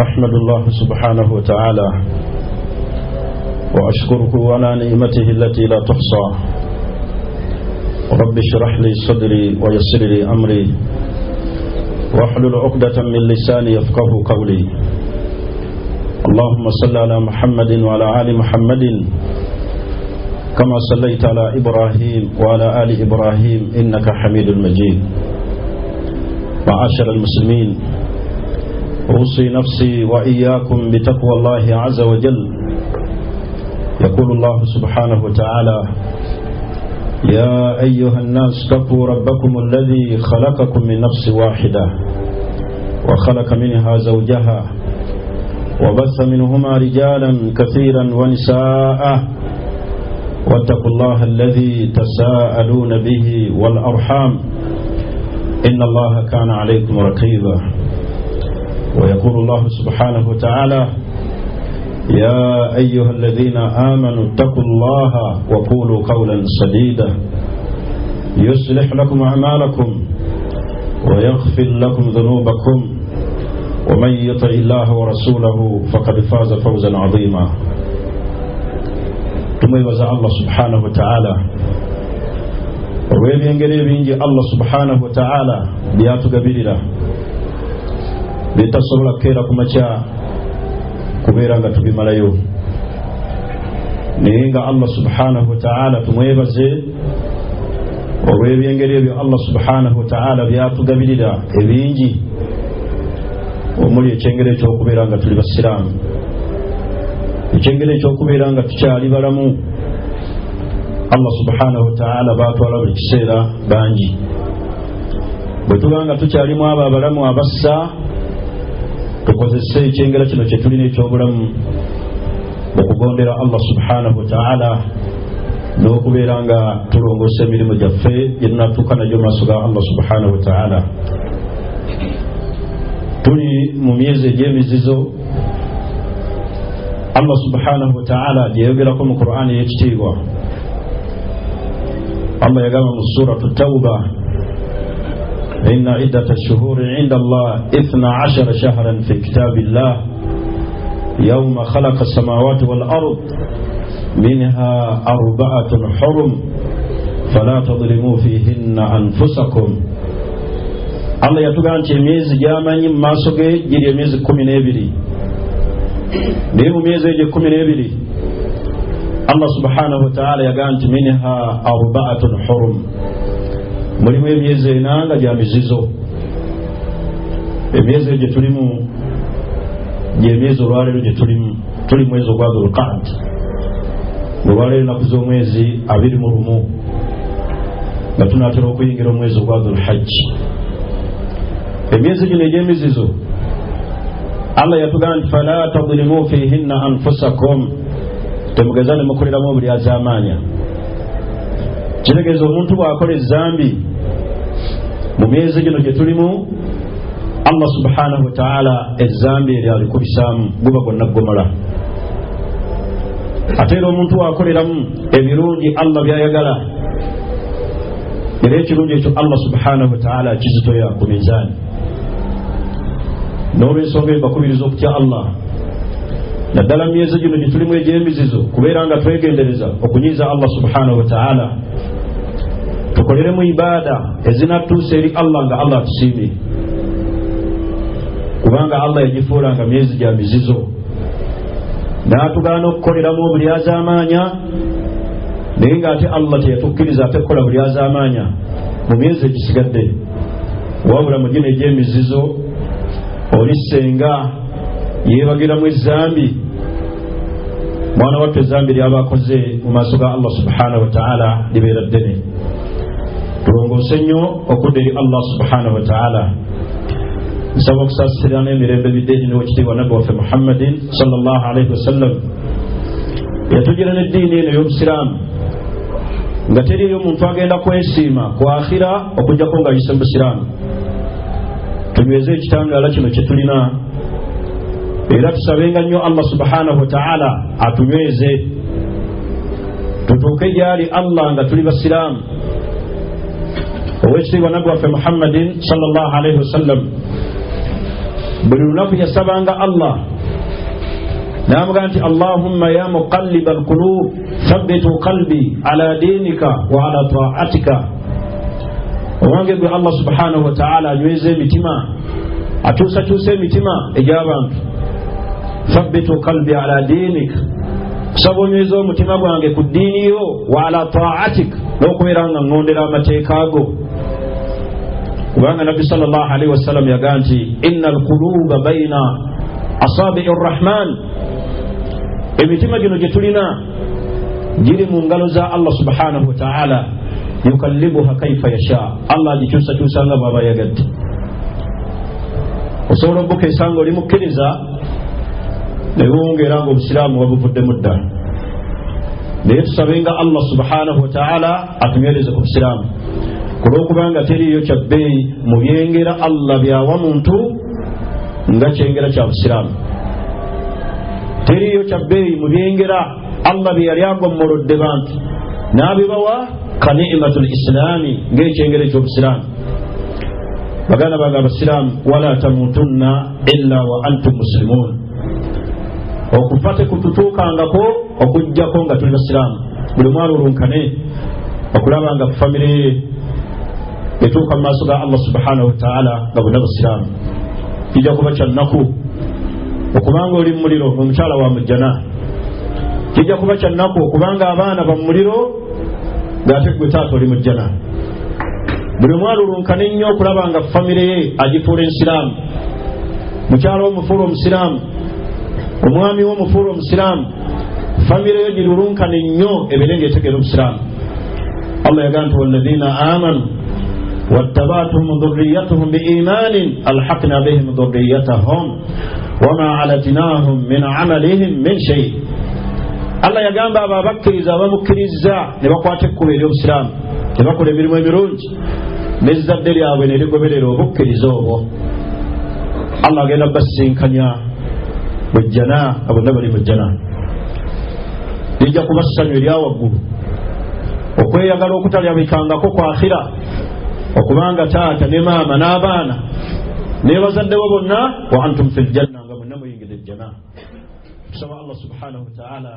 أحمد الله سبحانه وتعالى وأشكره على نعمته التي لا تحصى. رب اشرح لي صدري ويسر لي أمري واحلل عقدة من لساني يفقه قولي. اللهم صل على محمد وعلى آل محمد كما صليت على إبراهيم وعلى آل إبراهيم إنك حميد مجيد. معاشر المسلمين، أوصي نفسي وإياكم بتقوى الله عز وجل. يقول الله سبحانه وتعالى: يا أيها الناس اتقوا ربكم الذي خلقكم من نفس واحدة وخلق منها زوجها وبث منهما رجالا كثيرا ونساء واتقوا الله الذي تساءلون به والأرحام إن الله كان عليكم رقيبا. ويقول الله سبحانه وتعالى: يا أيها الذين آمنوا اتقوا الله وقولوا قولا سديدا يصلح لكم أعمالكم ويغفر لكم ذنوبكم ومن يطع الله ورسوله فقد فاز فوزا عظيما. تميز الله سبحانه وتعالى olw'ebyengeri bingi Allah subhanahu wa ta'ala byatugabirira bitasobola kukeera ku makya kubeera nga tubimalayo, naye nga Allah subhanahu wa ta'ala tumwebaze olw'ebyengeri ebyo Allah subhanahu wa ta'ala byatugabirira ebingi, omuli ekyengeri ekyokubeera nga tuli basiraamu, ekyengeri ekyokubeera nga tukyali balamu. Allah subhanahu wa ta'ala batwala buli kiseera bangi. Bwe tuba nga tukyalimu abo abalamu abassa, tukozese ekyengera kino kye tulina ekyobulamu okugondera Allah subhanahu wa ta'ala n'okubeera nga tulongoosa emirimu gyaffe gye tunatuuka nagyo maaso ga Allah subhanahu wa ta'ala. Tuli mu myezi egy'emizizo Allah subhanahu wa ta'ala gye yogerako mu Qur'ani y'ekitiibwa. Allah yagamba mu suratu Tawba: inna iddata ash-shuhuri 'inda Allah 12 shahran fi kitabillah yawma khalaqa as-samawati wal ard minha arba'atun hurum fala tadhlimu fihinna anfusakum. Allah yatugamba nti emyezi gy'amanyi mu maaso ge giri emyezi 12, naye mu myezi egyo 12 Allah subhanahu wa ta'ala yagamba nti minha arba'atun hurum, mulimu emyezi 4 nga gya mizizo. Emyezi egyo tulimu gy'emyezi olwaleero gye tuli mwezi ogwa Dhul-Qa'da, olwaleero ennaku z'omwezi 21 nga tunaatera okuyingira omwezi ogwa Dhul-Hajj. Emyezi gino egy'emizizo Allah yatugamba nti fala tadhlimu fihinna anfusakum, temugeza ne mukoleramu buli azaamaanya. Kitegeeza omuntu bw'akola ezzambi mu myezi gino gye tulimu, Allah subhanahu wa ta'ala ezzambi eryo alikubisaamu, guba gonna ggomola. Ate era omuntu bw'akoleramu ebirungi Allah by'ayagala, era ekirungi ekyo Allah subhanahu wa ta'ala akizitoya ku mizaani. N'olw'ensonga eyo bakubiriza okutya Allah, naddala mu myezi gino gye tulimu egy'emizizo, kubeera nga twegendereza okunyiiza Allah subhanahu wa ta'ala, tukoleremu ibaada ezinatuusa eri Allah nga Allah atusiimye, kubanga Allah yagifuula nga myezi gya mizizo, n'atugaana okukoleramu buli azaamaanya, naye ng'ate Allah teyatukkiriza ate kukola buli azaamaanya mu myezi egisigadde, wabula mu gino egy'emizizo oli senga yeebagiramu ezzambi, mwana wattu ezzambi ly'aba akoze mu maaso ga Allah subhanahu wa ta'ala libeera ddene. Tulongoose nnyo okudda eri Allah subhanahu wa ta'ala. Nsaba okusaasira n'emirembe biddeeni n'owekitiibwa nabbi waffe Muhammadin sallallahu alayhi wa sallam, yatugira n'eddiini eno y'obusiraamu nga teriyo omuntu agenda kwesiima ku akhira okujjako ng'ayise mu busiraamu. Tunyweze ekitangaala kino kye tulina, era tusabenga nnyo Allah subhanahu wa ta'ala atunyweze tutuuke gyali Allah nga tuli basiraamu. Owekitiibwa nabbi waffe Muhammadin sallallahu alayhi wa sallam buli lunaku yasabanga Allah namuga nti Allahumma ya muqallib alqulub thabbitu qalbi ala dinika wa ala ta'atika. Owange gwe Allah subhanahu wa ta'ala anyweze emitima, atuusa emitima egy'abantu. Thabbitu qalbi ala dinika, kusaba onyweze omutima gwange ku ddiini yo, wa ala ta'atik, n'okubeera nga ngondera amateeka go. Kubanga Nabbi sallallahu alaihi wasallam yagaa nti inna alquluba bayna asabi'i rrahman, emitima gino gye tulina giri mu ngalo za Allah subhanahu wa ta'ala, yukallibuha kaifa yasha, Allah agikyusakyusa nga bw'aba yagadde. Osobola okukeesa nga oli mukkiriza ne wongera nga obusiraamu wabuvuddemu ddala, naye tusabenga Allah subhanahu wa ta'ala atunywereze ku busiraamu, kulwokubanga teriyo kyabbeeyi mu byengera Allah byawa muntu nga kyengera kya busiraamu. Teriyo kyabbeeyi mu byengera Allah bye yali agommolodde bantu n'abibawa ka ni'matul islaami ng'ekyengera eky'obusiraamu. Baganda bange abasiraamu, wala tamutunna illa wa antum muslimun. Okufa tekututuukangako okujjako nga tuli basiraamu. Buli mwalo olunkane okulaba nga famire ye etuuka mu maaso ga Allah subhanahu wa ta'ala nga bonna basiraamu. Kijja kuba kya nnaku okubanga oli mu muliro omukyala wa mujjana, kijja kuba kya nnaku okubanga abaana ba mu muliro ng'ate gwe taata oli mujjana. Buli mwalo olunkane nnyo okulaba nga famire ye agifuula ensiraamu, mukyala omufuula omusiraamu, omwami w'omufuula omusiraamu, famire yo girulunkane nnyo ebeere ng'etegeera obusiraamu. Allah yagaa nti walladhiina aamanu wattaba'atuhum dhurriyyatuhum biimanin alhaqna bihim dhurriyyatahum wama alatnaahum min amalihim min shay. Allah yagamba abo abakkiriza abamukkiriza ne bakwata ekkubo ery'obusiraamu ne bakola emirimu emirungi n'ezzadde lyabwe ne ligoberera obukkiriza obwo, Allah agenda basinkanya bujjana, abonna bali mujjana. Lijja kuba ssanyu erya waggulu, okweyagala okutalabikangako kwa akhira, okubanga taata ne maama n'abaana ne bazaddewo bonna wa antum fil janna, nga mwenna muyingidde ejjana. Tusaba Allah subhanahu wa ta'ala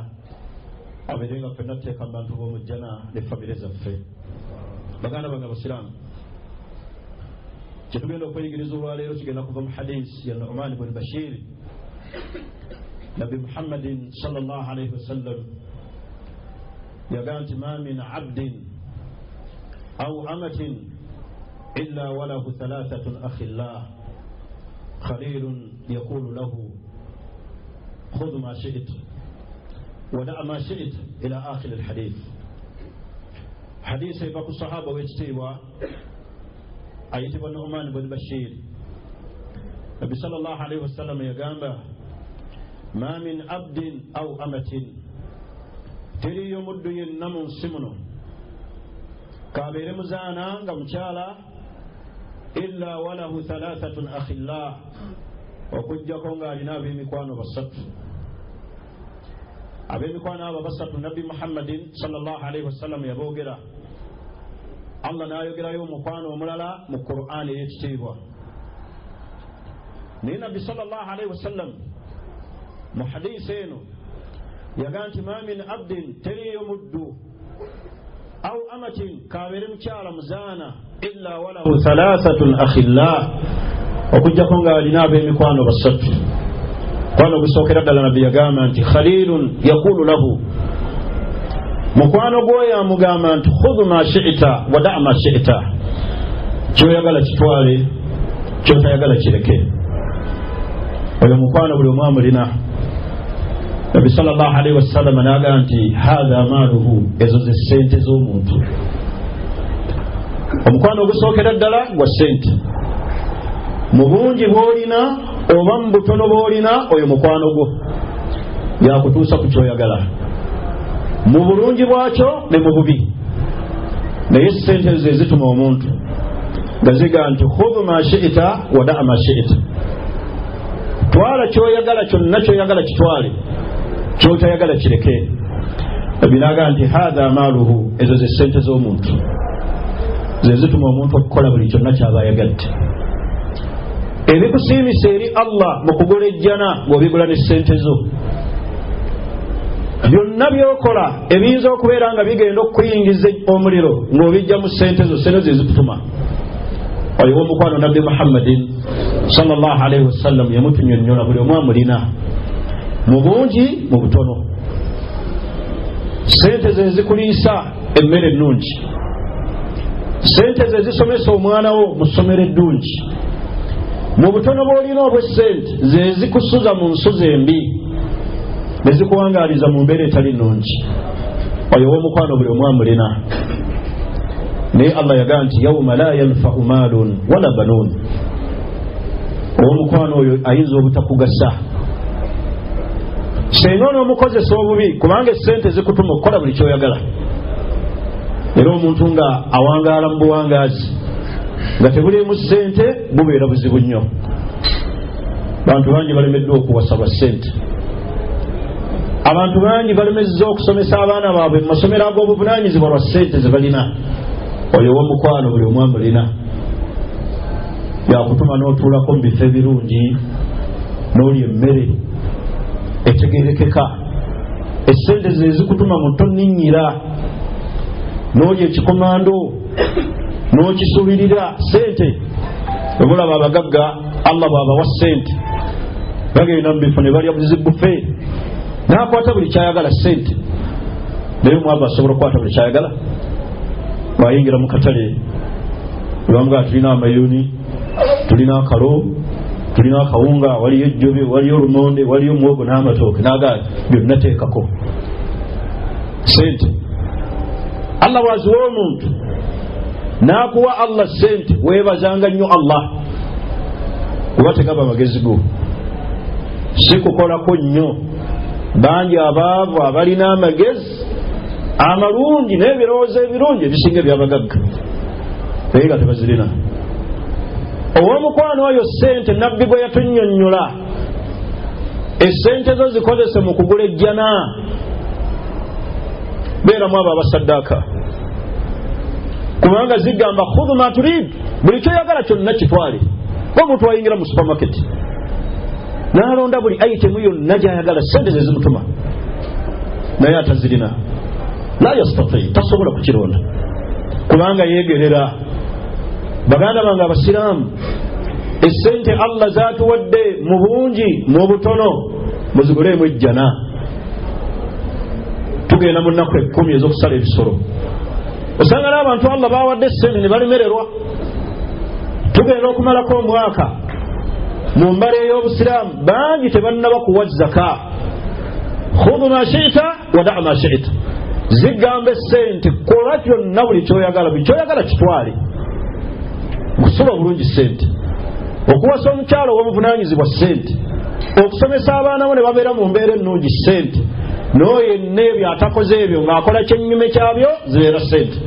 abeerenga ffenna tuteeka mu bantu b'omu jjana ne famire zaffe. Baganda bange abasiraamu, kyetugenda okweyigiriza olwaleero kigenda kuva mu hadisi ya Nu'man ibn Bashir. Nabi Muhammadin sallallahu alayhi wasallam yagaa nti ma min abdin aw amatin illa walahu thalathatun akhillah khalilun yaqulu lahu khudh ma shi'ta wa da' ma shi'ta ila akhir alhadith. Hadisi eva ku sahaba w'ekitiibwa ayitibwa Nu'man ibn Bashir. Nabi sallallahu alayhi wasallam yagamba ma min abdin aw amatin, teriyo muddu yenna mu nsi muno kabeere muzaana nga mukyala illa walahu thalathatun akhillah, okujjako ng'alina ab'emikwano basatu. Ab'emikwano abo basatu Nabbi Muhammadin sallallahu alayhi wasallam yaboogera. Allah n'ayogerayo omukwano omulala mu Qur'an ey'ekitiibwa. Naye Nabbi sallallahu alayhi wasallam mu hadisi eno yagaa nti ma min abdin, teriyo muddu aw amatin, kabeere mukyala muzaana illa walahu thalathatun akhillah, okujjako ng'alina ab'emikwano basatu. Mukwano ogusookera ddala Nabbi yagamba nti khalilun yaqulu lahu, mukwano gwoyo amugamba nti khudh ma shi'ta wa da' ma shi'ta, kyoyagala kitwale, kyotayagala kireke. Oyo mukwano buli omu amulina. Nabi sallallahu alayhi wasallam n'agamba nti hadha maaluhu, ezo ze ssente z'omuntu. Omukwano ogusookera ddala gwa ssente, mu bungi bw'olina oba mu butono bw'olina, oyo mukwano gwo yakutuusa ku kyoyagala, mu bulungi bwakyo ne mu bubi. Naye ssente ezo ezituma omuntu nga ziga nti khudh ma shi'ta wa da' ma shi'ta, twala kyoyagala, kyonna kyoyagala kitwale, kyotayagala kireke. Ebinaga nti hadha maaluhu, ezo ze ssente z'omuntu ze zituma omuntu okukola buli kyonna kyaba ayagadde. ebikusiimisa eri Allah mu kugula ejjana ng'obigula ne ssente zo. Byonna byokola ebiyinza okubeera nga bigenda okuyingiza omuliro ng'obijja mu ssente zo, ssente ze zikutuma. Oyo omukwano Nabbi Muhammadin sallallahu alaihi wasallam yamutunnyonnyola buli omu amulina mu bungi mu butono. Ssente ze zikuliisa emmere ennungi, ssente ze zisomesa omwana wo mu ssomero eddungi, mu butono bw'olina obw'essente ze zikusuza mu nsuzi embi ne zikuwangaaliza mu mbeera etali nnungi. Oyo w'omukwano buli omu amulina. Naye Allah yagaa nti yawma la yanfa'u maalun wala banuun. Omukwano oyo ayinza obutakugasa senga onoomukozesa obubi, kubanga essente zikutuma okukola buli kyoyagala. Era omuntu nga awangaala mu buwangaazi nga tebuliimu ssente bubeera buzibu nnyo. Bantu bangi balemeddwa okuwasa lwa ssente. Abantu bangi balemezza okusomesa abaana baabwe mu masomero ag'obuvunaanyizibwa lwa ssente ze balina. Oyo w'omukwano buli omu amulina. Yakutuma n'otuulako mu bifo ebirungi, n'olya emmere etegerekeka. Essente ze zikutuma mu tonninnyira, n'olya ekikomando n'okisuubirira. Ssente obulaba abagagga Allah bw'abawa ssente bagenda mu bifo ne balya buzibufe, n'akwata buli kyayagala ssente. Naye omwava asobola okukwata buli kyayagala? Wayingira mu katale bamugamba tulina amayuni, tulina akalo, tulina akawunga, waliyo ejjobe, waliyo olumonde, waliyo muwogo n'amatooke, n'agaa byonna teekako. Ssente Allah bw'aziwa omuntu n'akuwa Allah ssente, weebazanga nnyo Allah, kuba tegaba magezi go, si kukolako nnyo. Bangi abaavu abalina amagezi amalungi n'ebirowoozo ebirungi ebisinga ebyabagagga, naye nga tebazirina. Ow'omukwano oyo ssente Nabbi gwe yatunnyonnyola, essente zo zikozese mu kugula ejjana. Beeramu abo abasaddaaka, kubanga zigamba khudhu ma turid, buli kyoyagala kyonna kitwale. Omuntu wayingira mu supermarket n'alonda buli ayitemu yonna gy'ayagala, ssente ze zimutuma, naye atazirina. La yastati, tasobola kukironda kubanga yeegerera. Baganda bange abasiraamu, essente Allah zaatuwadde mu bungi mu butono muziguleemu ejjana. Tugenda mu nnaku 10 ez'okusala ebisolo, osanga n'abantu Allah baawadde essente ne balemererwa. Tugenda okumalako omwaka mu mbala ey'obusiraamu, bangi tebannaba kuwa zaka. Khudhu ma shi'ta wa da' ma shi'ta, zigamba essente kola kyonna buli kyoyagala, buli kyoyagala kitwale. Okusula obulungi ssente, okuwasa omukyalo ow'obuvunaanyizibwa ssente, okusomesa abaana bo ne babeera mu mbeera ennungi ssente, n'oyo yenna ebyo atakoze ebyo ng'akola kyennyume kyabyo zibeera ssente.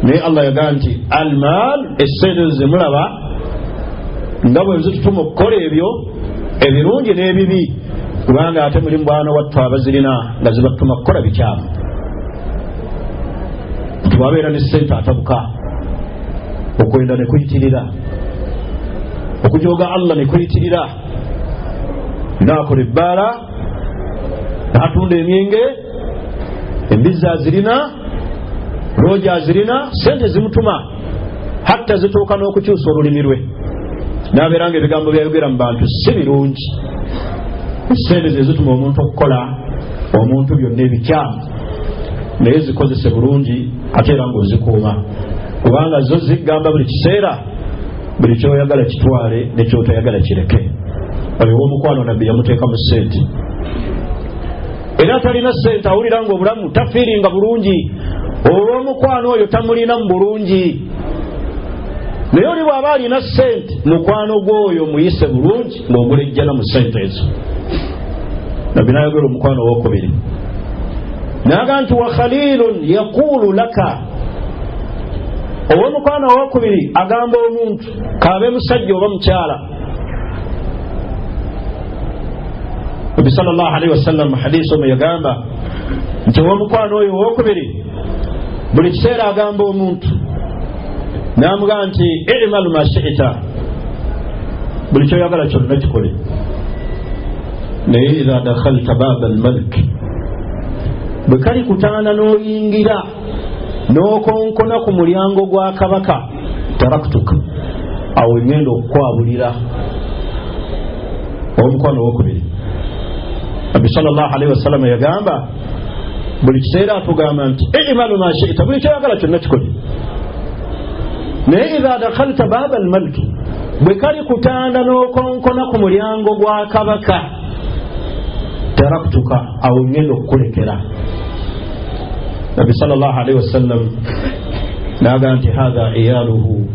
Naye Allah yagaa nti almaal, essente zemulaba nga bwe zitutuma okukola ebyo ebirungi n'ebibi, kubanga ate mulimu bwana wattu abazirina nga zibatuma kukola bikyamu. Twabeera ne ssente atabuka, okwenda ne kuyitirira, okujooga Allah ne kuyitirira. Naakola ebbaala, n'atunda emyenge, embizzi azirina, looja azirina, ssente zimutuma hatta zituuka n'okukyusa olulimi lwe, n'abeera nga ebigambo byayogera mu bantu si birungi. Ssente ze zituma omuntu okukola omuntu byonna ebikyamu, naye zikozese bulungi ate era ng'ozikuuma, kubanga zo zigamba buli kiseera buli kyoyagala kitwale ne kyotoyagala kireke. Oyo w'omukwano Nabbi yamuteeka mu ssente. Era atalina ssente awulira ng'obulamu tafiiringa bulungi, olw'omukwano oyo tamulina mu bulungi. Naye oli bw'aba alina ssente, mukwano gw'oyo muyise bulungi ng'ogula ejjana mu ssente ezo. Nabbi n'ayogera omukwano ow'okubiri n'aga nti wa khalilun yaquulu laka, ow'omukwano ow'okubiri agamba omuntu kaabe musajja oba mukyala. Nabbi sallallahu alaihi wasallam mu hadiisi omu yagamba nti ow'omukwano oyo ow'okubiri buli kiseera agamba omuntu n'amugamba nti i'malu ma shi'ta buli kyoyagala kyonna kikole. Naye idha dakhalta baba almalik, bwe kali kutaana n'oyingira n'okonkona ku mulyango gwa kabaka, taraktuka, awo ngenda okukwabulira. Omukwano wokubiri, Nabbi sallallahu alaihi wasallam yagamba buli kiseera atugamba nti i'malu ma shi'ta, buli kyoyagala kyonna kikole. Naye idha dakhalta baba almalik, bwe kali kutaana n'okonkona ku mulyango gwa kabaka, taraktuka, awo ngenda okukulekera. Nabbi sallallahu alaihi wasallam naga nti hadha iyaluhu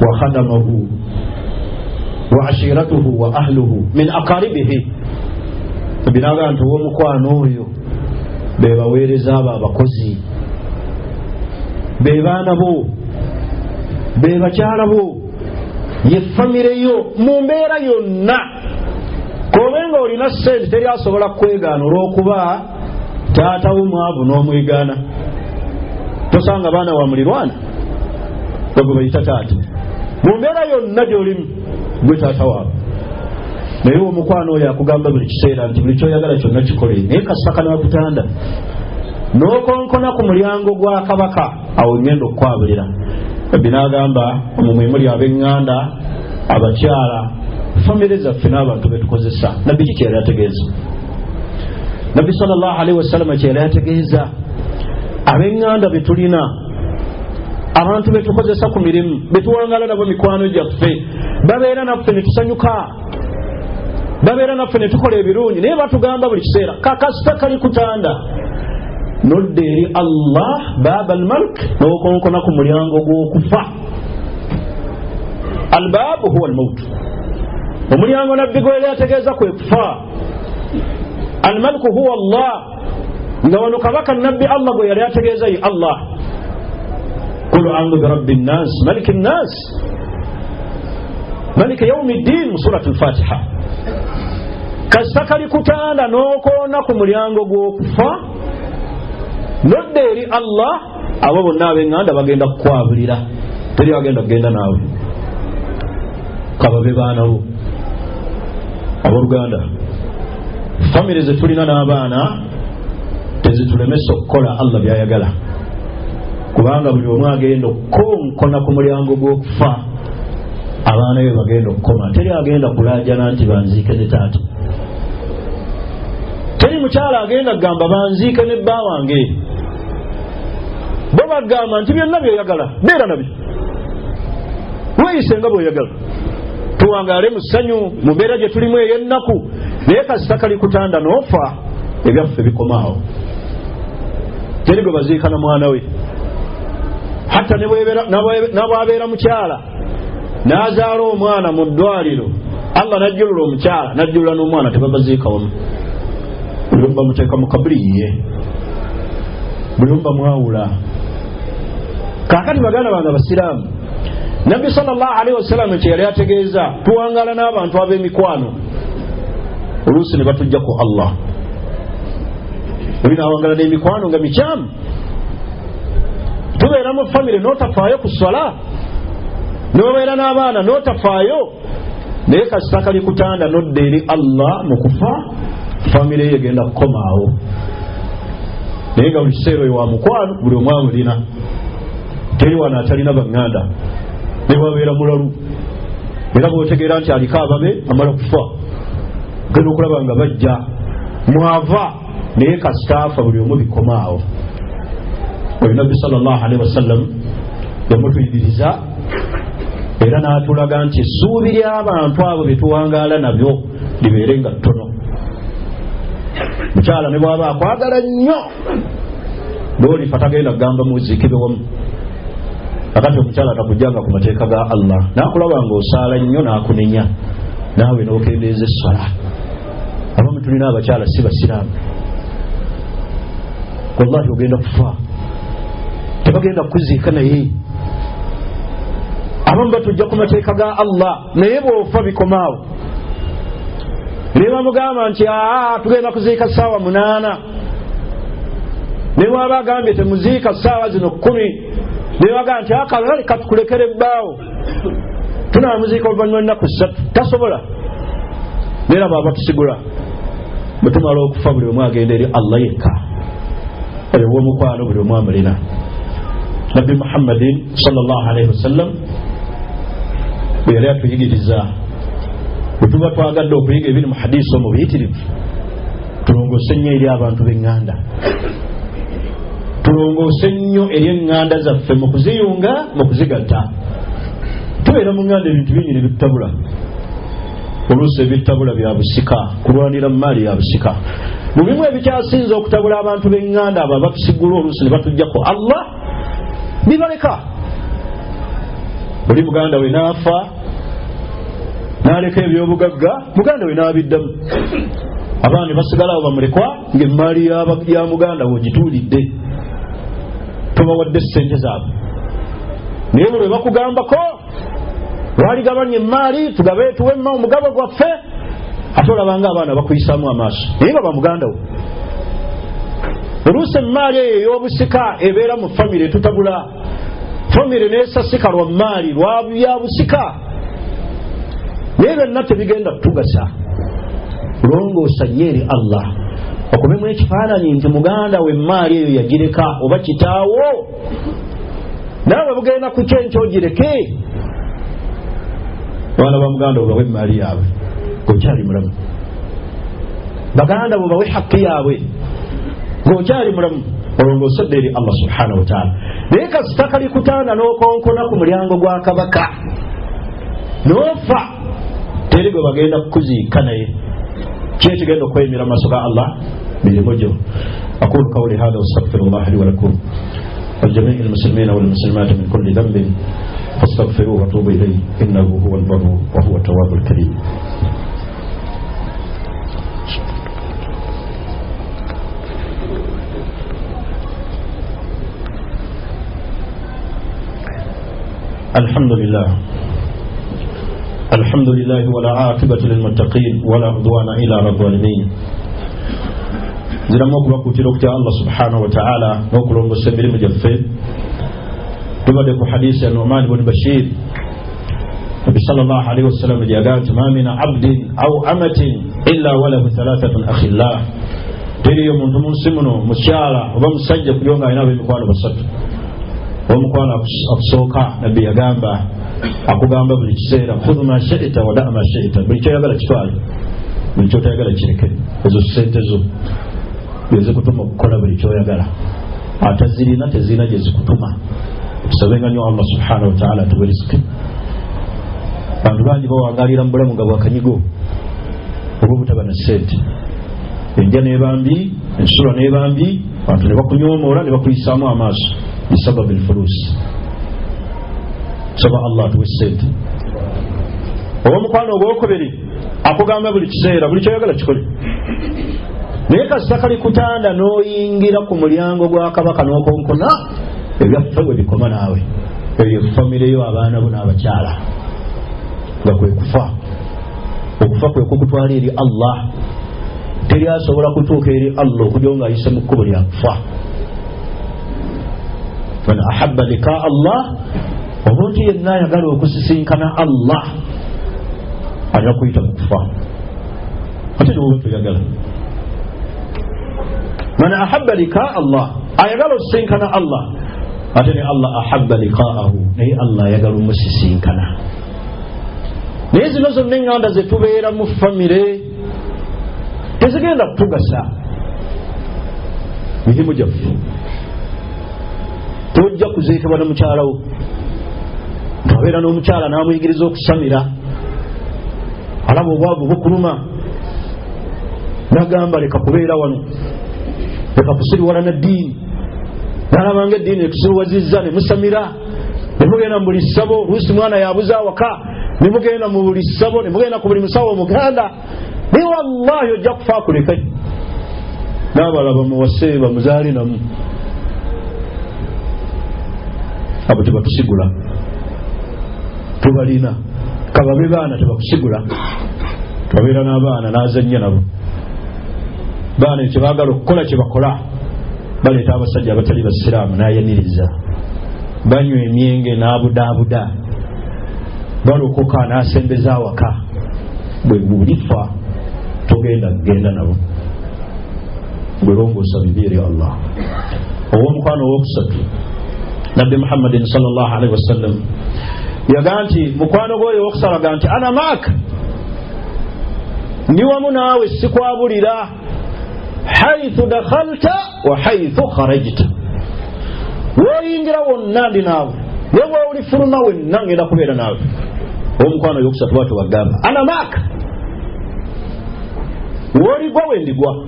wa khadamahu wa ashiratuhu wa ahluhu min aqaribihi. Nabbi naga nti omukwano oyo be baweereza abo abakozi, be baana bo, be bakyala bo, ye famire yo mu mbeera yonna. Kobenga olina ssente teri asobola kwegaana olw'okuba taata w'omwavu n'omwegaana. Tosanga baana wa mulirwana bagwe bayita taata, mu mbeera yonna gy'olimu gwe taata waabwe. Naye omukwano oyo akugamba buli kiseera nti buli kyoyagala kyonna kikole. Naye kasaka n'akutanda n'okonkona ku mulyango gwa kabaka, awo ngenda okukwabulira. Nabbi n'agamba omwe muli ab'eŋŋanda, abakyala, famire zaffe n'abantu betukozesa. Nabbi ki kyeyali ategeeza? Nabbi sallallahu alaihi wasallam kyeyali ategeeza ab'eŋŋanda betulina, abantu betukozesa ku mirimu, betuwangala nabo mikwano gyaffe, babeera naffe ne tusanyuka, babeera naffe ne tukola ebirungi. Naye batugamba buli kiseera kakasita kali kutanda nodda eri Allah baba almalik, n'okonkona ku mulyango gw'okufa. Albaabu huwa almautu, omulyango nabbi gwe yali ategeeza kwe kufa. Almaliku huwa Allah, nga wano kabaka nabbi Allah gwe yali ategeeza ye Allah. Qul a'udhu bi rabbi nnas maliki nnas maliki yawmi ddin mu surati al-Fatiha. Kasita kali kutanda n'okoona ku mulyango gw'okufa nodda eri Allah, abo bonna ab'eŋŋanda bagenda kukwabulira, teri agenda kugenda naawe. Kababe baana bo abooluganda, famire ze tulina n'abaana tezitulemesa okukola Allah byayagala, kubanga buli omu agenda okukonkona ku mulyango gw'okufa, abaana be bagenda okukoma. Teri agenda kulaajana nti banziike ne taata, teri mukyala agenda kugamba banziike ne bba wange. Bo bagamba nti byonna byeyagala beera nabyo, weeyise nga bw'oyagala, tuwangaale mu ssanyu mu mbeera gye tulimu ey'ennaku. Naye kasita kali kutanda n'ofa, ebyaffe bikomaawo. Teri gwe baziika na mwana we, hatta n'abwabeera mukyala n'azaala omwana mu ddwaliro, Allah n'ajjulula omukyala n'ajjulula n'omwana, tebabaziika wamu. Buli omu bamuteeka mu kabuli ye, buli omu bamwawula. Kaakati baganda bange abasiraamu, Nabbi sallallahu alaihi wasallam kye yali ategeeza tuwangala n'abantu ab'emikwano, oluusi ne batujja ku Allah. Olina awangala n'emikwano nga mikyamu, tubeera mu famire n'otafaayo ku swala, n'obeera n'abaana n'otafaayo. Naye kasita kali kutanda nodda eri Allah mu kufa, famire ye egenda kukomaawo. Naye nga buli kiseera oyo wa mukwano, buli omu amulina, teri wano atalina baŋŋanda. Ne bwabeera mulalu era bw'otegeera nti aliko ababe amala kufa, genda okulaba nga bajja mwava. Naye kasita afa buli omu bikomaawo. Oyo Nabbi sallallahu alaihi wasallam yamutuyigiriza era n'atulaga nti essuubi ly'abantu abo bye tuwangaala nabyo libeere nga ttono. Mukyala ne bw'aba akwagala nnyo, n'olifa tagenda kugamba muziikibwe wamu. Kakati omukyala atakujjanga ku mateeka ga Allah, n'akulaba ng'osaala nnyo n'akunenya, naawe n'okendeeza esswala. Abamu tulina abakyala si basiraamu, wallahi ogenda kufa, tebagenda kukuziika naye. Abamu batujja ku mateeka ga Allah, naye bw'ofa bikomaawo. Ne bamugamba nti tugenda kuziika ssaawa 8, ne bw'aba agambye temuziika ssaawa zino 10, ne bagamba nti akale katukulekere ebbaawo tunaamuziika oluvannyuma ennaku 3 tasobola neera baaba tusigula bwe tumala okufa buli omu agenda eri Allah yekka oyo w'omukwano buli omu amulina. Nabbi Muhammadin sallallahu alaihi wasallam bwe yali atuyigiriza bwe tuba twagadde okuyiga ebiri mu hadisi omubiyitirivu tulongoose nnyo eri abantu b'eŋŋanda, tulongoose nnyo eri eŋŋanda zaffe mu kuziyunga mu kuzigatta. Tubeera mu ŋŋanda ebintu bingi ne bitabula, oluusi ebitabula bya busika, kulwanira mu maali ya busika. Mu bimu ebikyasinza okutabula abantu b'eŋŋanda abo abatusigula oluusi ne batuggyako Allah bibaleka. Buli muganda we n'afa n'aleka ebyobugagga, muganda we n'abiddamu, abaana basigala abo bamulekwa ng'emmaali ya muganda we ogituulidde, tobawadde ssente zaabwe. Naye buli bakugambako lwaligabanya emmaali tugabe tuwemma omugabo gwaffe, ate olabanga abaana bakuyisaamu amaaso naye nga bamuganda wo. Oluusi emmaali eyo ey'obusika ebeera mu famire tutabula, famire neesasika lwa maali lwa bya busika, naye byonna tebigenda kutugasa. Longoosa nnyo eri Allah okubemu ekifaananyi nti muganda we emmaali eyo yagireka oba kitaawo, naawe bugenda ku kyenkyo ogireke. Abaana ba muganda bo bawe emmaali yaabwe ng'okyali mulamu, baganda bo bawe haqqi yaabwe ng'okyali mulamu, olongoosedde eri Allah subhanahu wa ta'ala. Naye kasita kalikutaana n'okonkona ku mulyango gwa kabaka n'ofa, teri gwe bagenda kukuziika naye, ki ekigenda okwemera maaso ga Allah? Mirimu gyo. Aqulu qawli hadha wastaghfirullaha li wa lakum wa jami'i al-muslimina wal muslimati min kulli dhanbin fastaghfiruhu wa tubu ilayhi innahu huwal barru wa huwa at-tawwabul karim. الحمد لله ولا عاقبة للمتقين ولا عدوان إلا على الظالمين. زين موكو كوتيرو كتا الله سبحانه وتعالى موكو مسمير مجفي تبدأ حديث النعمان بن بشير النبي صلى الله عليه وسلم قال ما من عبد أو أمة إلا وله 3 أخلاء تري يوم تمسمنو مشارع وبمسجد يوم غينا بمكوانو بسط ومكوانا أفسوكا نبي يغامبا akugamba buli kiseera khudhu ma shi'ta wa da' ma shi'ta, buli kyoyagala kitwale, buli kyotoyagala kireke. Ezo ssente zo ezikutuma okukola buli kyoyagala, ate zirina tezirina gye zikutuma. Tusabenga nnyo Allah subhanahu wa ta'ala atuwe riziki. Bantu bangi bawangalira mu bulamu nga bwakanyigo olw'obutaba na ssente. Enja n'ebambi, ensula n'ebambi, abantu ne bakunyoomoola ne bakuyisaamu amaaso bisababu al-fulusi. Saba Allah tuwe ssente. Omukwano ogwokubiri akugamba buli kiseera buli kyoyagala kikole, naye kasita kalikutanda n'oyingira ku mulyango gwa kabaka n'okonkona, ebyaffe bwe bikoma naawe, eyo famire yo abaana bo n'abakyala nga kwe kufa. Okufa kwe kukutwala eri Allah, teri asobola kutuuka eri Allah okujja nga ayise mu kkubo lya kufa. Man ahabba liqaa Allah, omuntu yenna ayagala okusisinkana Allah alina kuyita mu kufa. Ate niwoba toyagala. Man ahabba liqaa Allah, ayagala okusisinkana Allah, ate ne Allah ahabba liqaahu, naye Allah ayagala omusisinkana. Naye zino zonna eŋŋanda ze tubeera mu famire tezigenda kutugasa. Mirimu gyaffe tojja kuziikibwa ne mukyalawo, ngabeera n'omukyala n'amuyigiriza okusamira, alaba obwavu bukuluma, n'agamba leka kubeera wano, leka kusiriwala na ddiini, n'alaba nga eddiini etusiruwazizza ne musamira, ne mugenda mu buli ssabo. Oluusi mwana yabuza awaka, ne mugenda mu buli ssabo, ne mugenda ku buli musawo omuganda, naye wallahi ojja kufa akuleka, n'abalaba muwase bamuzaale namu. Abo tebatusigula, tubalina kababe baana tebakusigula. Tubabeera n'abaana n'azannya nabo, baana ekyo baagala okukola kye bakola, baleeta abasajja abatali basiraamu n'ayaniriza, banywa emyenge n'abudaabuda, balokoka n'asembeza awaka bwe bulifa togenda nabo bwelongoosa bibi ya Allah. Ow'omukwano ow'okusatu Nabbi Muhammadin sallallahu alaihi wasallam yagaa nti mukwano gwoyo ow'okusalaga nti ana maaka ndi wamu naawe sikwabulira haithu dakhalta wa haithu kharajta, woyingira wonna ndi naawe wewe olifuluma wenna ngenda kubeera naawe. Ow'omukwano ow'okusatu bwatyo bagamba ana maaka, woligwa wendigwa,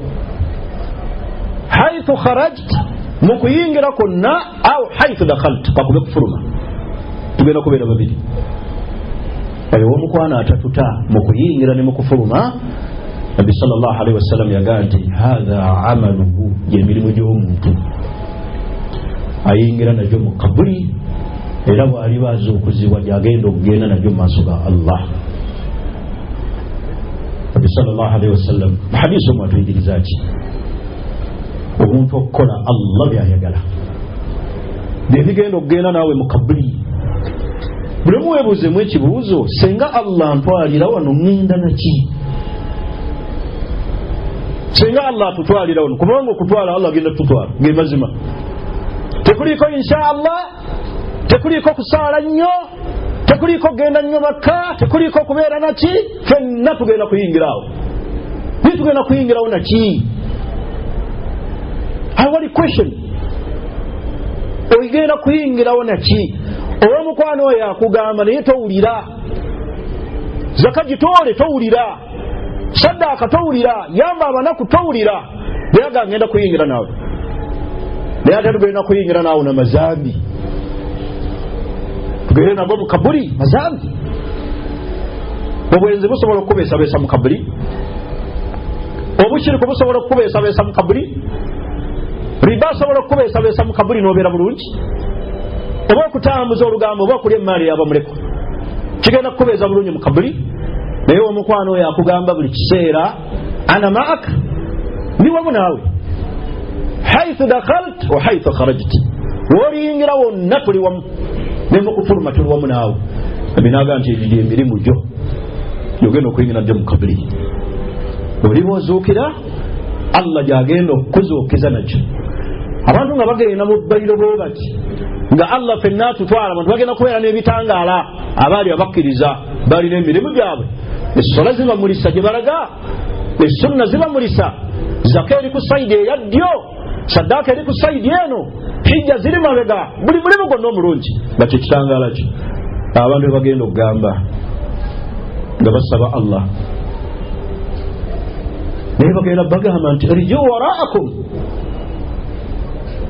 haithu kharajta mukuyingira konna au haithu dakhalta kakube kufuluma tugenda kubeera babiri. Ow'omukwano atatuta mukuyingira ne mukufuluma Nabi sallallahu alaihi wasallam yagaa nti hadha amaluhu, gy'emirimu gy'omuntu ayingira najyo mu kabuli era bw'ali bazuukuzibwa gy'agenda okugenda najyo mu maaso ga Allah. Nabi sallallahu alaihi wasallam mu hadiisi omwo atuyigiriza ki omuntu okukola Allah by'ayagala bye bigenda okugenda naawe mu kabuli. Buli muweebuuzemu ekibuuzo, senga Allah ntwalira wano ngenda naki? Senga Allah tutwalira wano, kubanga okutwala Allah agenda tutwala ge mazima. Tekuliko insha Allah, tekuliko kusaala nnyo, tekuliko genda nnyo Makka, tekuliko kubeera naki, fenna tugenda kuyingirawo. Tugenda kuyingirawo naki? Awali question, oyigenda kuyingirawo naki? Ow'omukwano oyo akugamba naye towulira, zaka gitoole towulira, saddaaka towulira, yamba abanaku towulira, naye agenda kuyingira naawe. Naye ate tugenda kuyingira naawe na mazambi, tugende nabwo mu kabuli mazambi. Obwenzi busobola okukubeesabeesa mu kabuli, obushiriku busobola okukubeesabeesa mu kabuli, riba asobola okukubeesabeesa mu kabuli n'obeera bulungi, oba okutambuza olugambo oba okulya emaali y'abamulekwa kigenda kukubeeza bulungi mu kabuli. Naye omukwano oyo akugamba buli kiseera ana maaka, ndi wamu naawe haithu dakhalt wa haithu kharajt, wooliyingira wonna tuli wamu, ne mu kufuluma tuli wamu naawe. Abinaaga nti egyo emirimu gyo gyogenda okuyingira gyo mu kabuli. Oliba ozuukira Allah gy'agenda okukuzuukiza nagyo. Abantu nga bagenda mu bbaliro bwe bati nga Allah fenna tutwala, abantu bagenda kubeera n'ebitangaala, abaali abakkiriza balina emirimu gyabwe, essola zibamulisa gye balaga, essunna zibamulisa, zaka eri ku sayidi eya ddyo, saddaaka eri ku sayidi eno, hijja ziri mabega, buli mulimu gwonna omulungi nga kye kitangaala kyo. Abantu bwe bagenda okugamba nga basaba Allah, naye bagenda bagamba nti rijuu waraakum,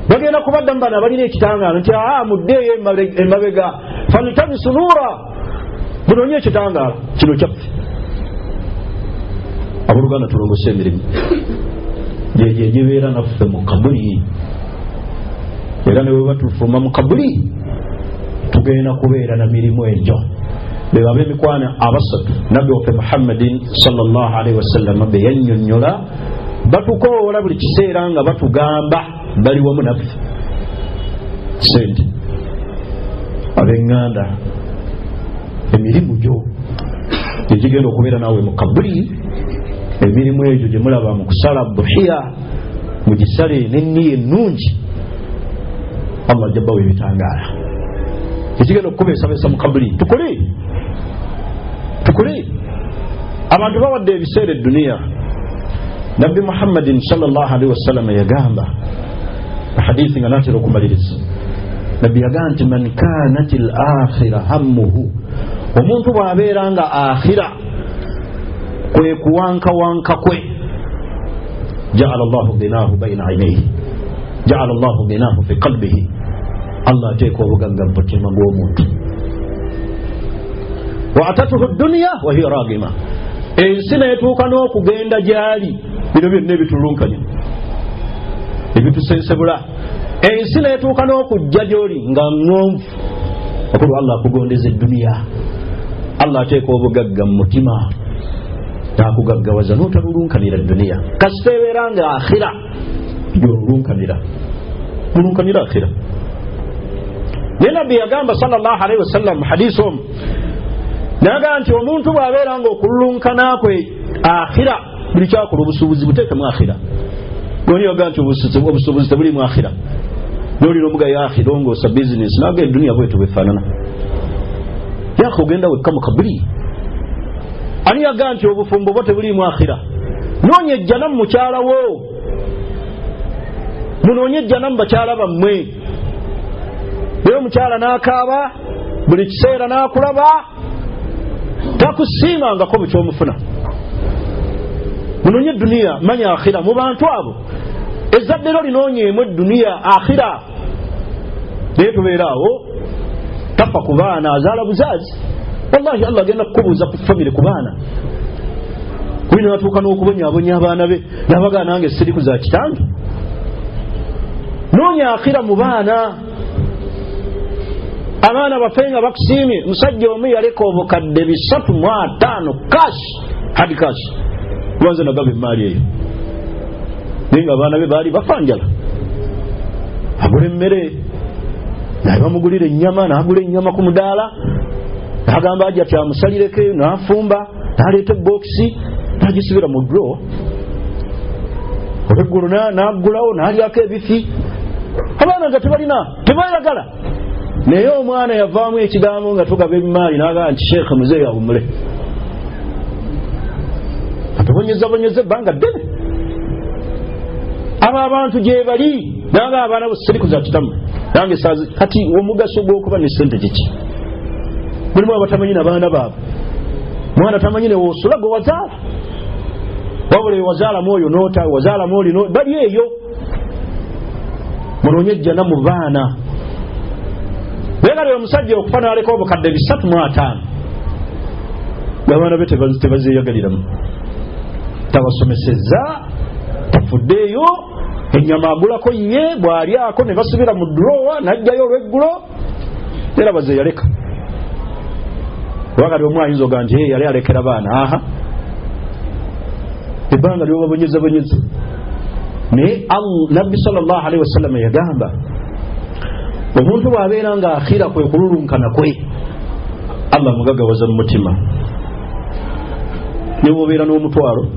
bagenda kubadda mu bano abalina ekitangaala nti muddeeyo emabega, faltamisu nuura, munoonye ekitangaala kino kyaffe. Abooluganda tulongose emirimu gyegyo egibeera naffe mu kabuli, era ne bwe batufuluma mu kabuli tugenda kubeera na mirimu egyo. Be baba emikwana abasatu Nabbi waffe Muhammadin sallallahu alaihi wasallam be yannyonnyola, batukoola buli kiseera nga batugamba bali wamu naffe. Sente, ab'eŋŋanda, emirimu gyo egigenda okubeera naawe mu kabuli, emirimu egyo gye mulaba mu kusala buhiya, mu gisale n'enniya ennungi, Allah ajja bbawa ebitangaala ekigenda okukubeesabeesa mu kabuli. Tukole abantu bawadde ebiseera edduniya. Nabbi Muhammadin sallallahu alaihi wasallam yagamba hadithi nga natera okumaliriza, Nabbi yagamba nti man kanat al-akhira hammuhu, omuntu bw'abeera nga akhira kwe kuwankawanka kwe, ja'ala Allahu ghinahu bayna aynayhi, ja'ala Allahu ghinahu fi qalbihi, Allah ateeka obugagga mu mutima gw'omuntu. Wa atatuhu dunya wa hiya ragima, ensi neetuuka n'okugenda gyali, bino byonna ebitulunkanya ebitusensebula, ensi neetuuka n'okujja gy'oli nga ŋŋonvu, akulu Allah akugondeza edduniya, Allah ateeka obugagga mu mutima n'akugaggawaza n'otalulunkanira edduniya. Kasita ebeera nga akhira gy'olulunkanira, mulunkanira akhira. Naye Nabbi yagamba sallallahu alaihi wasallam mu hadiisi omu naga nti omuntu bw'abeera ng'okululunkana kwe akhira buli kyakola obusuubuzi buteeke mu akhira. Noni yoga nti obusuubuzi tebuli mu akhira. Nolina omugayo akhira ongoosa bizinesi naga eduniya bwetu bwefaanana. Yako ogenda wekka mu kabuli. Ani yaga nti obufumbo bwo tebuli mu akhira? Noonya ejjana mu mukyala wo. Munoonye ejjana mu bakyala bammwe. Naye omukyala n'akaaba buli kiseera n'akulaba takusiimangako bukyomufuna. Munoonye duniya manya akhira mu bantu abo. Ezzadde lyo linoonyeemu duniya akhira. Naye tubeeraawo tafa ku baana azaala buzaazi. Wallahi Allah agenda kukubuuza ku famire ku baana. Kuina natuuka n'okubonyaabonya abaana be n'abagaa nange siriku za kitange. Noonya akhira mu baana. Abaana baffe nga bakusiimye. Musajja omu yaleka obukadde 305 cash hard cash. Lwanze nagaba emaali eyo. Naye nga abaana be baali bafanjala. Agula emmere naye bamugulira ennyama n'agula ennyama ku mudaala n'agamba ajja kyamusalireko eyo n'afumba n'aleeta ebokisi n'agisibira mu draw. Olweggulo n'aggulawo n'alyako ebifi. Abaana nga tebayagala. Naye omwana yavaamu ekigambo nga tugaba emaali n'agamba nti sheekhe muzeeyi awumule. Atubonyezabonyeza ebbanga ddene. Abo abantu gye bali nanga abaana bosiriku za kitamu. Nange saazi kati omugaso gw'okuba ne ssente kiki? Mulimu abatamanyi n'abaana baabwe. Mwana tamanyi ne woosula gwe wazaala. Wabula wazaala mwoyo noota wazaala mwoli no bali eyo. Munoonye ejjana mu baana. Beegalera omusajja okufa n'aleka obukadde 305. Abaana be tebazeeyagaliramu. Tabasomesezza tafuddeeyo ennyama agulako ye bw'alyako ne basubira mu durowa n'ajjayo olweggulo era bazeeyaleka. Wakati omu ayinza oga nti yali alekera baana aha ebbanga lyobabonyezabonyeza. Naye Nabbi sallallahu alaihi wasallam yagamba omuntu bw'abeera nga akhira kwe kululunkana kwe Allah mugagawaza mu mutima. Ne bw'obeera n'omutwalo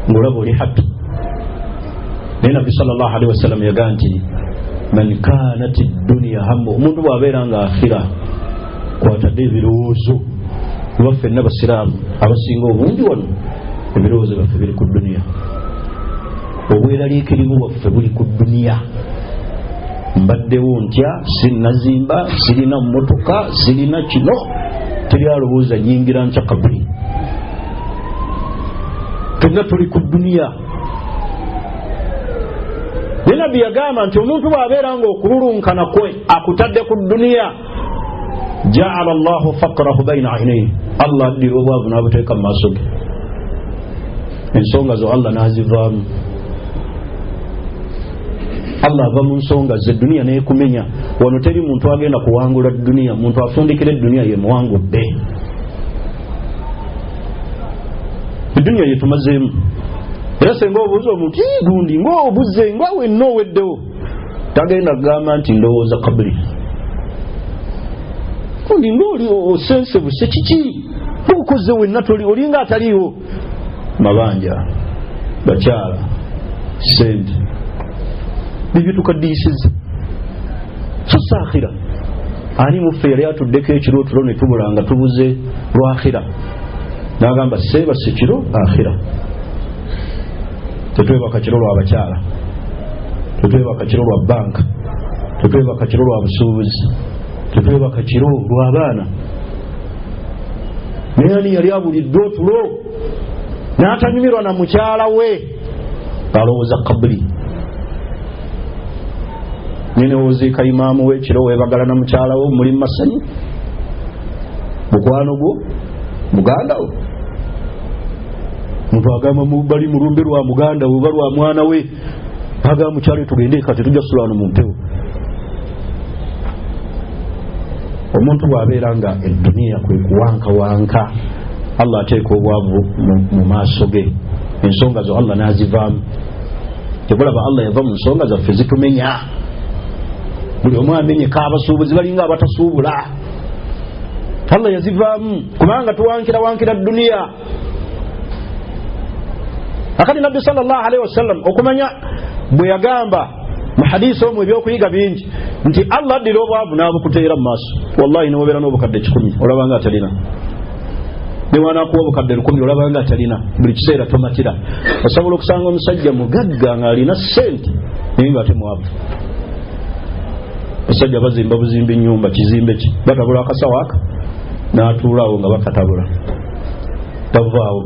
ng'olaba oli happy. Naye Nabbi sallallahu alaihi wasallam yagamba nti man kanat ad-dunya hammu, omuntu bw'abeera nga akhira kwatadde ebirowoozo. Waffe n'abasiraamu abasinga obungi wano ebirowoozo byaffe biri ku duniya. Obweraliikirivu bwaffe buli ku duniya. Mbaddewo ntya sinnazimba sirina mmotoka sirina kino teri alowooza nyingira ntya kabuli. Tonna tuli ku duniya. Naye Nabbi yagamba nti omuntu bw'abeera ng'okululunkana kwe akutadde ku duniya ja'ala Allahu faqrahu bayna aynayhi. Allah addira obwavu n'abuteeka mu maaso ge. Ensonga zo Allah n'azivaamu. Allah ava mu nsonga ze duniya n'ekumenya. Wano teri muntu agenda kuwangula duniya. Muntu afundikira duniya ye muwangudde. Duniya ye tumazeemu. Era senga obuuza omuntu gundi ng'obuze ng'awenna oweddewo tagenda kugamba nti ndowooza kabuli. Kundi ng'oli osense buse kiki bukoze wenna olinga ataliiwo. Mabanja bakyala sente bibyo tukaddiisiza so saakhira. Ani muffe yali atuddeko ekiro tulo ne tubulanga tubuze lwakhira n'agamba seebase kiro akhira. Tetwebaka kiro lwa bakyala, tetwebaka kiro lwa banka, tetwebaka kiro lwa busuubuzi, tetwebaka kiro lwa baana. Naye ani yali abulidde otulo n'atanyumirwa na mukyala we alowooza kabuli. Nene woziika imaamu we kiro weebagala na mukyala wo muli masanyi mukwano gwo muganda wo. Muntu agamba bali mu lumbe lwa muganda we balwa mwana we agamba mukyala tugende kati tujja sulano mu mpewo. Omuntu bw'abeera nga eduniya kwe kuwankawanka Allah ateeka obwavu mu maaso ge. Ensonga zo Allah n'azivaamu. Tebulaba Allah yava mu nsonga zaffe zitumenya. Buli omu amenyeka abasuubuzi balinga abatasuubula. Allah yazivaamu kubanga tuwankira dunia. Akati Nabbi sallallahu alaihi wasallam okumanya bwe yagamba mu hadisi omwe ebyokuyiga bingi nti Allah addira obwavu n'abukuteera mu maaso. Wallahi n'obeera n'obukadde 10 olabanga atalina, newanakuwa obukadde 10 olabanga atalina, buli kiseera tomatira. Osobola okusanga omusajja mugagga ng'alina ssente naye nga ate mwavu. Basajja bazimba buzimba ennyumba kizimbe ki batabula akasawo aka n'atuulaawo nga bakatabula tavaawo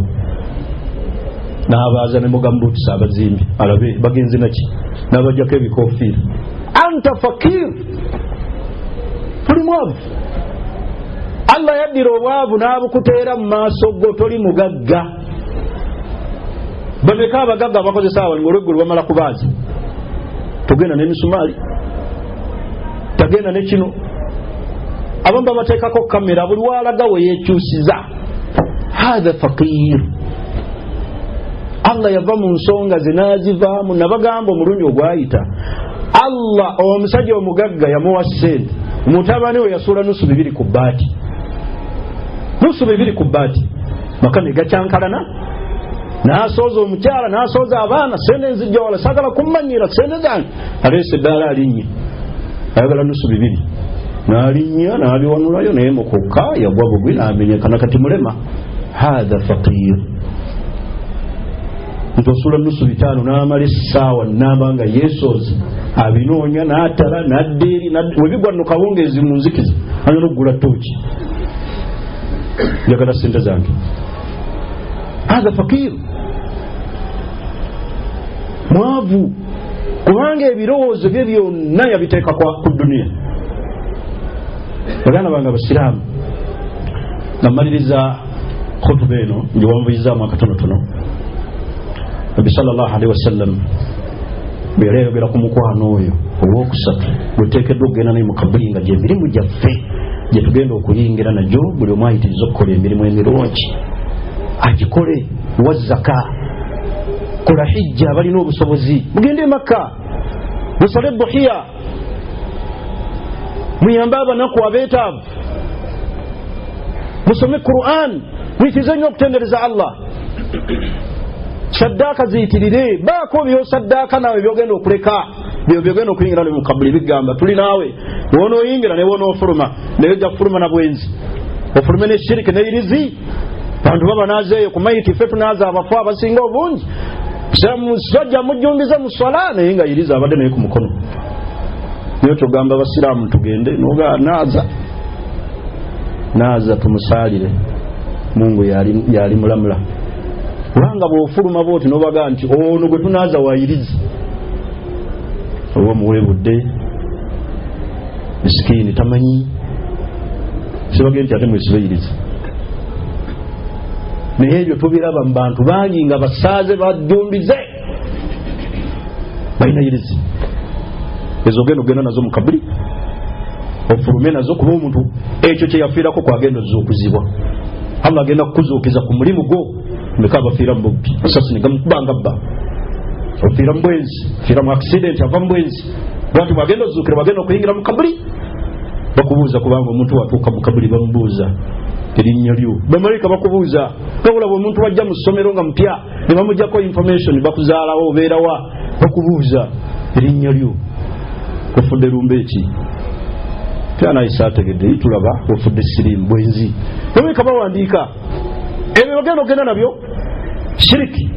n'abaaza ne mugambuutisa abazimbi alabe bagenze naki n'abajjako ebikoofiira. Anta fakir, tuli mwavu. Allah yaddira obwavu n'abukuteera mu maaso go, toli mugagga. Bameka abagagga abakozesa awo ng'olweggulu bamala kubaaza togenda n'emisumaali tagenda ne kino abamu babateekako kamera buli walaga we yeekyusiza. Hatha fakir. Allah yava mu nsonga ze n'azivaamu. Nabagamba omulundi ogwayita Allah omusajja omugagga yamuwa ssente, mutabani we yasuula nusu 2 ku bbaati, nusu 2 ku bbaati, maka ne gakyankalana, n'asooza omukyala n'asooza abaana, sente nzijja wala saagala kummanyira sente zange, aleese eddaala alinnye ayagala nusu 2, n'alinnya n'abiwanulayo naye mukukka yagwa bugwi n'amenyekana kati mulema. Hatha fakir. Ntosuula nusu 5 n'amala essaawa n'abanga yeesooza abinoonya n'atala n'addeeri webigwa nno kawungeezi mu nzikiza ayina okugula tooki njagala ssente zange. Hatha fakir, mwavu kubanga ebirowoozo bye byonna yabiteeka ku dunia. Baganda bange abasiraamu, namaliriza khutuba eno ngiwanvuyizaamu akatonotono. Nabi sallallahu alaihi wasallam bwe yali ayogera ku mukwano oyo ow'okusatu gweteekeddwa okugenda naye mu kabuli nga gy'emirimu gyaffe gye tugenda okuyingira nagyo buli omu ayitiriza okukola emirimu emirungi agikole. Wa zaka, kola hijja abalina obusobozi mugende Makka musale buhiya, muyambe abanaku abeetaavu, musome Qur'an, muyitize nnyo okutendereza Allah. Saddaaka ziyitirire, baako byosaddaaka naawe byogenda okuleka byogenda okuyingira ne mu kabuli bigamba tuli naawe wonooyingira ne wonoofuluma naye ojja kufuluma na bwenzi ofulume ne shiriki ne irizi. Bantu baba naazeeyo ku mayiti ffe tunaaza abafu abasinga obungi musajja mujjumbize mu swala naye nga iriza abadde naye ku mukono. Niyo tugamba abasiraamu tugende noga naaza tumusaalire Mungu yali mulamula. Kubanga bw'ofuluma bw'oti n'obaga nti ono gwe tunaaza waayirizi oba muweebudde misikini tamanyi sibagee nti ate mwesibeyiriza. Naye ebyo tubiraba mu bantu bangi nga basaaze bajjumbize balina yirizi. Ezo ogenda nazo mu kabuli ofulume nazo kuba omuntu ekyo kye yafiirako kwagenda ozzuukuzibwa. Allah agenda kukuzuukiza ku mulimu gwo. Meka abafiira mu bubbi asasi ne gamukubanga bba ofiira mu bwenzi, fiira mu accident ava mu bwenzi. Bwati bwagenda ozzuukira bagenda okuyingira mu kabuli bakubuuza kubanga omuntu watuuka mu kabuli bamubuuza erinnya lyo. Bamalayika bakubuuza kabulaba omuntu wajja mu ssomero nga mupya ne bamugjako information bakuzaalawo obeerawa bakubuuza erinnya lyo. Ofudde lumba eki tyanaayisa ategedde tulaba ofudde siriimu bwenzi. Bamalayika bawandiika ebyo bagenda ogenda nabyo shiriki.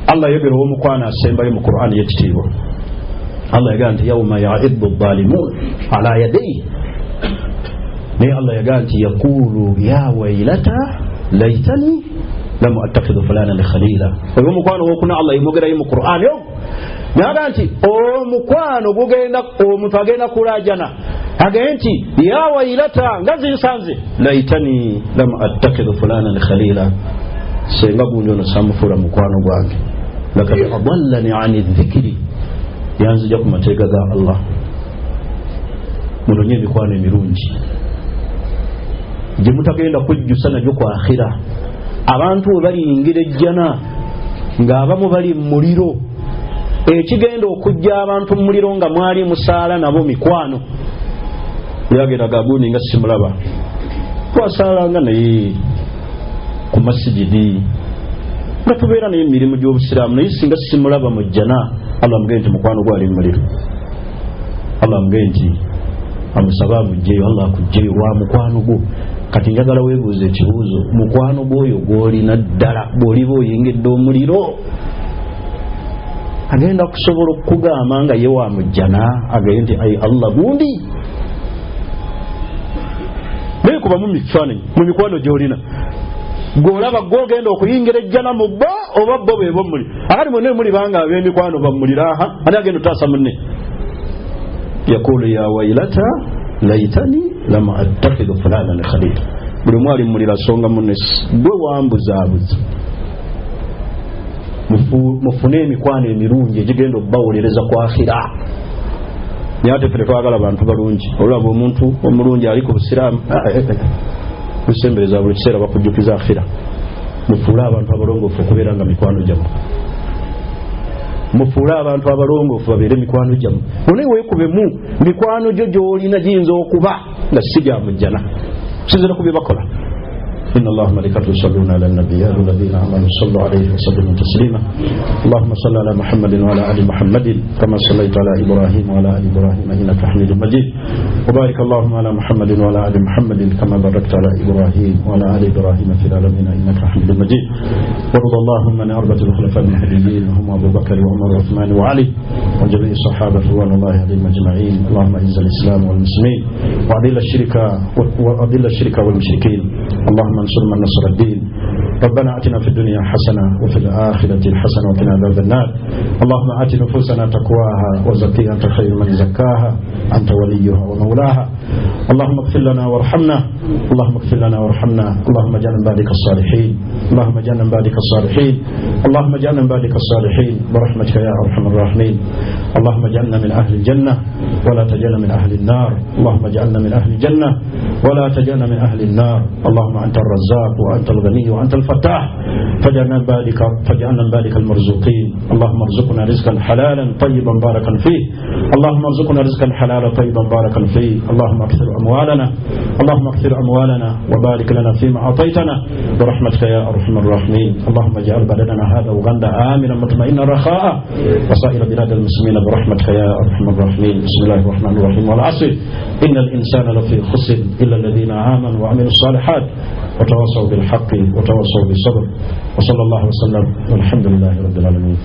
Allah yogera ow'omukwano asembayo mu Qur'an y'ekitiibwa. Allah yagaa nti yawma ya'iddu adh-dhalimun ala yadayhi, naye Allah yagaa nti yaqulu ya waylata laytani lam attakhidhu fulanan khalila. Oyo omukwano gw'okuna Allah yemwogerayo mu Qur'an yo naga nti omukwano gugenda omuntu agenda kulajana agenda nti ya waylata nga zinsanze laytani lam attakhidhu fulanan khalila, senga gunjono samufuula mukwano gwange lakad adallani ani dhikri, yanzija ku mateeka ga Allah. Mulonye emikwano emirungi gye mutagenda kujjusa nagyo ku akhira. Abantu we baliyingira ejjana ng'abamu bali mu muliro, ekigenda okujja abantu mu muliro nga mwali musaala nabo mikwano. yagenda gaguni nga simulaba twasalanga naye ku masijidi nga tubeera naye emirimu gy'obusiraamu naye singa simulaba mu jjana Allah amugee nti mukwano gwali muliro Allah amugee nti amusaba amugjeyo Allah akugjeyo wa mukwano gwo kati njagala weebuuza ekibuuzo mukwano gwoyo gw'olina ddala bw'oliba oyingidde omuliro agenda kusobola okugamba nga ye wa mujjana agende nti ayi Allah gundi naye kuba mu mifaananyi mu mikwano gy'olina gw'olaba gw'ogenda okuyingira ejjana mu bbo oba bbo beebo muli akati mwene muli banga ab'emikwano bammulira aha ani agenda otaasa munne yakulu ya wailata laitani lama attakhidhu fulanan khalila buli mwali mulira songa munne gwe wambuzaabuza mufune emikwano emirungi egigenda okubawolereza ku akhira naye ate ffe twagala bantu balungi olaba omuntu omulungi ali ku busiraamu kusembereza buli kiseera bakujjukiza akhira mufuule abantu abalongoofu okubeera nga mikwano gyammwe mufuule abantu abalongoofu babeere mikwano gyammwe naye weekubemu mikwano gyo gy'olina giyinza okuba nga si gya mujjana kizira ku bye bakola إن الله ملائكته يصلون على النبي يا أيها الذين آمنوا صلوا عليه وسلموا تسليما اللهم صل على محمد وعلى آل محمد كما صليت على إبراهيم وعلى آل إبراهيم إنك حميد مجيد وبارك اللهم على محمد وعلى آل محمد كما باركت على إبراهيم وعلى آل إبراهيم في العالمين إنك حميد مجيد وارض اللهم عن أربعة الخلفاء المهديين هم أبو بكر وعمر وعثمان وعلي وجميع الصحابة رضوان الله عليهم أجمعين اللهم أعز الإسلام والمسلمين وأذل الشرك والمشركين اللهم انصر من نصر الدين ربنا آتنا في الدنيا حسنة وفي الآخرة حسنة وقنا عذاب النار اللهم آت نفوسنا تقواها وزكيها أنت خير من زكاها أنت وليها ومولاها اللهم اغفر لنا وارحمنا اللهم اغفر لنا وارحمنا اللهم اجعلنا من بعدك الصالحين اللهم اجعلنا من بعدك الصالحين اللهم اجعلنا من بعدك الصالحين برحمتك يا أرحم الراحمين اللهم اجعلنا من أهل الجنة ولا تجعلنا من أهل النار اللهم اجعلنا من أهل الجنة ولا تجعلنا من أهل النار اللهم أنت الرزاق وأنت الغني وأنت الفتاح فاجعلنا من بعدك المرزوقين اللهم ارزقنا رزقا حلالا طيبا باركا فيه اللهم ارزقنا رزقا حلالا طيبا باركا فيه اللهم اكثر أموالنا وبارك لنا فيما أعطيتنا برحمتك يا أرحم الراحمين اللهم اجعل بلدنا هذا أوغندا آمنا مطمئنا رخاء وسائر بلاد المسلمين برحمتك يا أرحم الراحمين بسم الله الرحمن الرحيم والعصر إن الإنسان لفي خسر إلا الذين آمنوا وعملوا الصالحات وتواصوا بالحق وتواصوا بالصبر وصلى الله وسلم والحمد لله رب العالمين